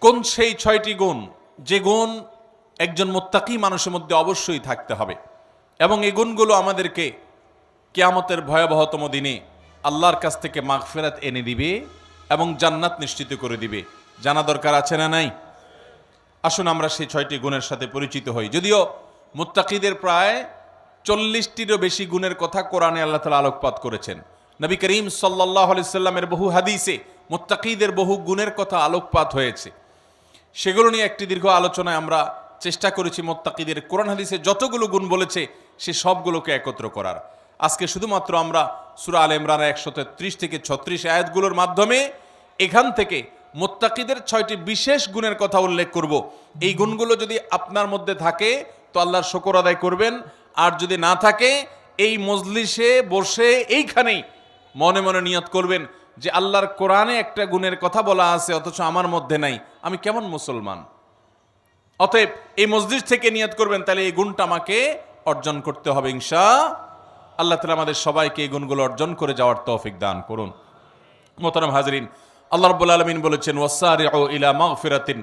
কোন সেই 6টি গুণ যে গুণ একজন মুত্তাকি মানুষের মধ্যে অবশ্যই থাকতে হবে, এবং এই গুণগুলো আমাদেরকে কিয়ামতের ভয়াবহতম দিনে আল্লাহর কাছ থেকে মাগফিরাত এনে দিবে এবং জান্নাত নিশ্চিত করে দিবে। জানা দরকার আছে না নাই? আসুন আমরা সেই 6টি গুণের সাথে পরিচিত হই। যদিও মুত্তাকিদের প্রায় 40টিরও বেশি গুণের কথা কোরআনে আল্লাহ তাআলা আলোকপাত করেছেন। নবী করিম সাল্লাল্লাহু আলাইহি সাল্লামের বহু হাদিসে মুত্তাকিদের বহু গুণের কথা আলোকপাত হয়েছে। সেগুলো নিয়ে একটি দীর্ঘ আলোচনায় আমরা চেষ্টা করেছি মুত্তাকিদের কোরআন হাদিসে যতগুলো গুণ বলেছে সে সবগুলোকে একত্র করার। আজকে শুধুমাত্র আমরা সূরা আলে ইমরানের 133 থেকে 36 আয়াতগুলোর মাধ্যমে এখান থেকে মুত্তাকিদের 6টি বিশেষ গুণের কথা উল্লেখ করব। এই গুণগুলো যদি আপনার মধ্যে থাকে তো আল্লাহর শুকর আদায় করবেন, আর যদি না থাকে এই মজলিসে বসে এইখানেই মনে মনে নিয়ত করবেন যে আল্লাহর কোরআনে একটা গুণের কথা বলা আছে অথচ আমার মধ্যে নাই, আমি কেমন মুসলমান। অতএব এই মসজিদ থেকে নিয়ত করবেন, তাহলে এই গুণটা আমাকে অর্জন করতে হবে ইনশাআল্লাহ। আল্লাহ তাআলা আমাদের সবাইকে এই গুণগুলো অর্জন করে যাওয়ার তৌফিক দান করুন। মোহতারাম হাজরিন, আল্লাহ রাব্বুল আলামিন বলেছেন ওয়াসারিউ ইলা মাগফিরাতিন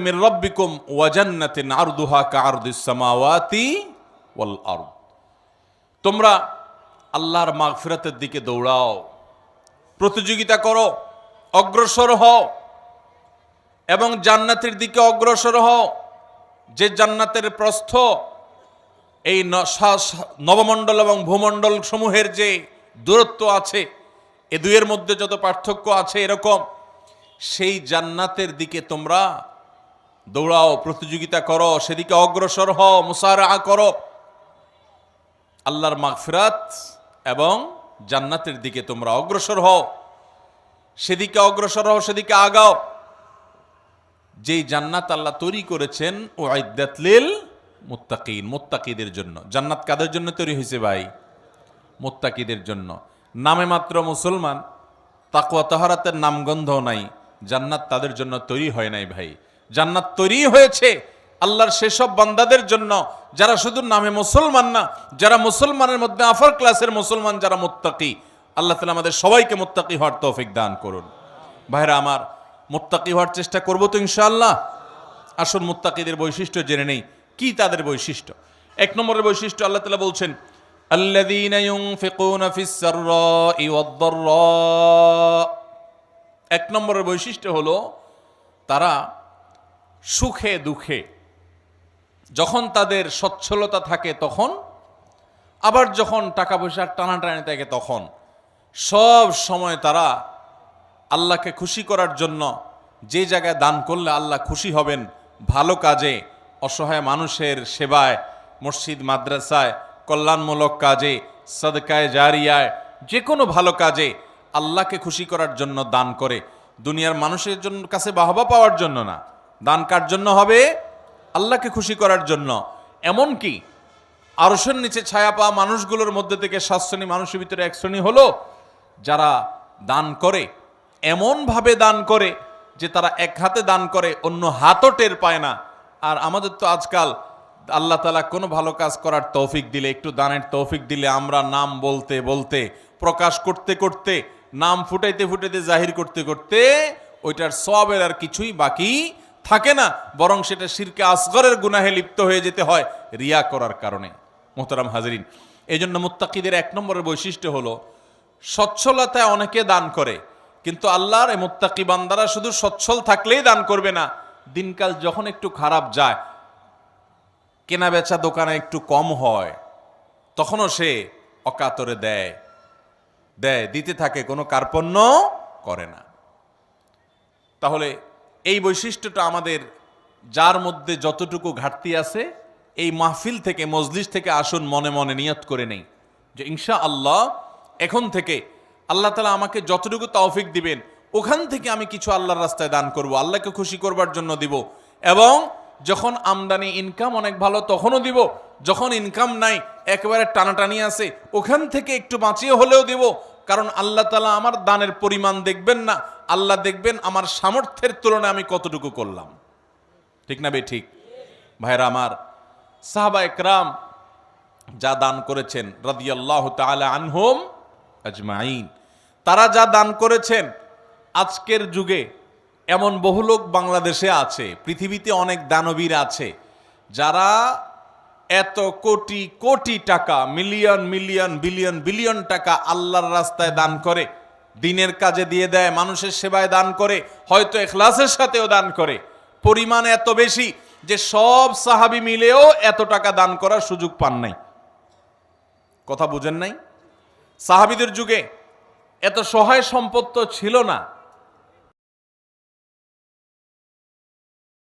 মির রাব্বিকুম ওয়া জান্নাতিন আরদুহা কাআরদিস সামাওয়াতি ওয়াল আরদ। তোমরা আল্লাহর মাগফিরাতের দিকে দৌড়াও, প্রতিযোগিতা করো, অগ্রসর হও এবং জান্নাতের দিকে অগ্রসর হও, যে জান্নাতের প্রস্থ এই নবমণ্ডল এবং ভূমণ্ডল সমূহের যে দূরত্ব আছে এ দুইয়ের মধ্যে যত পার্থক্য আছে এরকম সেই জান্নাতের দিকে তোমরা দৌড়াও, প্রতিযোগিতা করো, সেদিকে অগ্রসর হও, মুসারাআ করো। আল্লাহর মাগফিরাত এবং জান্নাতের দিকে তোমরা অগ্রসর হও, সেদিকে অগ্রসর হও, সেদিকে আগাও। যেই জান্নাত আল্লাহ তৈরি করেছেন উইদ্দাত লিল মুত্তাকিন, মুত্তাকিদের জন্য। জান্নাত কাদের জন্য তৈরি হয়েছে ভাই? মুত্তাকিদের জন্য। নামে মাত্র মুসলমান, তাকওয়া তাহারাতের নামগন্ধ নাই, জান্নাত তাদের জন্য তৈরি হয় নাই ভাই। জান্নাত তৈরি হয়েছে আল্লাহর সেসব বান্দাদের জন্য যারা শুধু নামে মুসলমান না, যারা মুসলমানের মধ্যে আফার ক্লাসের মুসলমান, যারা মুত্তাকি। আল্লাহ তাআলা আমাদের সবাইকে মুত্তাকি হওয়ার তৌফিক দান করুন। ভাইরা আমার, মুত্তাকি হওয়ার চেষ্টা করব তো ইনশাআল্লাহ। আসুন মুত্তাকিদের বৈশিষ্ট্য জেনে নেই। কি তাদের বৈশিষ্ট্য? 1 নম্বরের বৈশিষ্ট্য আল্লাহ তাআলা বলছেন আল্লাযীনা ইউনফিকুনা ফিস সাররাই ওয়াদ দাররা। 1 নম্বরের বৈশিষ্ট্য হলো তারা সুখে দুঃখে, যখন তাদের সচ্ছলতা থাকে তখন, আবার যখন টাকা পয়সার টানাটানি থাকে তখন, সব সময় তারা আল্লাহকে খুশি করার জন্য যে জায়গায় দান করলে আল্লাহ খুশি হবেন, ভালো কাজে, অসহায় মানুষের সেবায়, মসজিদ মাদ্রাসায়, কল্যাণমূলক কাজে, সাদকায়ে জারিয়ায়, যে কোনো ভালো কাজে আল্লাহকে খুশি করার জন্য দান করে। দুনিয়ার মানুষের জন্য কাছে বাহবা পাওয়ার জন্য না, দান কার জন্য হবে? আল্লাহকে খুশি করার জন্য। এমনকি আরশের নিচে ছায়া পাওয়া মানুষগুলোর মধ্যে থেকে 7 শ্রেণী মানুষের ভিতরে 1 শ্রেণী হলো যারা দান করে, এমনভাবে দান করে যে তারা এক হাতে দান করে, অন্য হাতও টের পায় না। আর আমাদের তো আজকাল আল্লাহ তাআলা কোনো ভালো কাজ করার তৌফিক দিলে, একটু দানের তৌফিক দিলে, আমরা নাম বলতে বলতে, প্রকাশ করতে করতে, নাম ফুটাইতে ফুটাইতে, জাহির করতে করতে ওইটার সওয়াবের আর কিছুই বাকি থাকে না, বরং সেটা শিরকে আসগরের গুনাহে লিপ্ত হয়ে যেতে হয় রিয়া করার কারণে। মোহতারাম হাজরিন, এই জন্য মুত্তাকিদের 1 নম্বরের বৈশিষ্ট্য হলো সচ্ছলতায় অনেকে দান করে, কিন্তু আল্লাহর এই মুত্তাকি বান্দারা শুধু সচ্ছল থাকলেই দান করবে না, দিনকাল যখন একটু খারাপ যায়, কেনা বেচা দোকানে একটু কম হয়, তখনও সে অকাতরে দেয়, দিতে থাকে, কোনো কার্পণ্য করে না। তাহলে এই বৈশিষ্ট্যটা আমাদের, যার মধ্যে যতটুকু ঘাটতি আছে, এই মাহফিল থেকে, মজলিস থেকে আসুন মনে মনে নিয়ত করে নেই যে ইনশাআল্লাহ এখন থেকে আল্লাহ তাআলা আমাকে যতটুকু তৌফিক দিবেন ওখান থেকে আমি কিছু আল্লাহর রাস্তায় দান করব, আল্লাহকে খুশি করবার জন্য দিব। এবং যখন আমদানি ইনকাম অনেক ভালো তখনও দিব, যখন ইনকাম নাই, একেবারে টানাটানি আছে, ওখান থেকে একটু বাঁচিয়ে হলেও দিব। কারণ আল্লাহ তাআলা আমার দানের পরিমাণ দেখবেন না, আল্লাহ দেখবেন আমার সামর্থ্যের তুলনায় আমি কতটুকু করলাম। ঠিক না বে ঠিক? ভাইরা আমার, সাহাবা একরাম যা দান করেছেন রাদিয়াল্লাহু তাআলা আনহুম আজমাইন, তারা যা দান করেছেন আজকের যুগে এমন বহু লোক বাংলাদেশে আছে, পৃথিবীতে অনেক দানবীর আছে যারা এত কোটি কোটি টাকা, মিলিয়ন মিলিয়ন বিলিয়ন বিলিয়ন টাকা আল্লাহর রাস্তায় দান করে, দিনের কাজে দিয়ে দেয়, মানুষের সেবায় দান করে, হয়তো ইখলাসের সাথেও দান করে। পরিমাণ এত বেশি যে সব সাহাবী মিলেও এত টাকা দান করার সুযোগ পান নাই। কথা বুঝেন নাই? সাহাবীদের যুগে এত সহায় সম্পদ তো ছিল না।